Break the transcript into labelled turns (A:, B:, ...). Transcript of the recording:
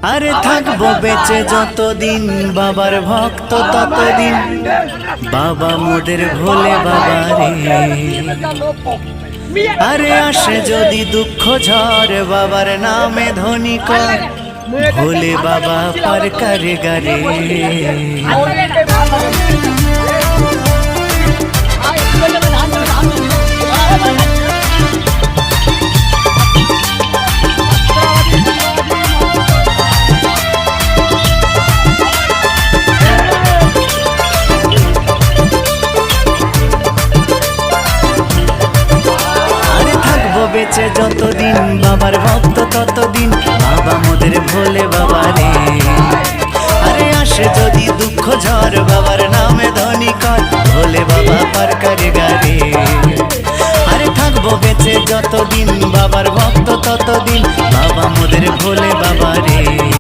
A: আরে থাকবো বেঁচে যতদিন বাবার ভক্ত ততদিন বাবা মোদের ভোলে বাবা রে। আরে আসে যদি দুঃখ ঝড় বাবার নামে ধ্বনি কর ভোলে বাবা পার করে গারে। বেঁচে যতদিন বাবার ভক্ত ততদিন বাবা মোদের ভোলে বাবা রে। আরে আসে যদি দুঃখ ঝড় বাবার নামে ধ্বনি কর ভোলে বাবা পার করে গারে। আরে থাকবো বেঁচে যতদিন বাবার ভক্ত ততদিন বাবা মোদের ভোলে বাবা রে।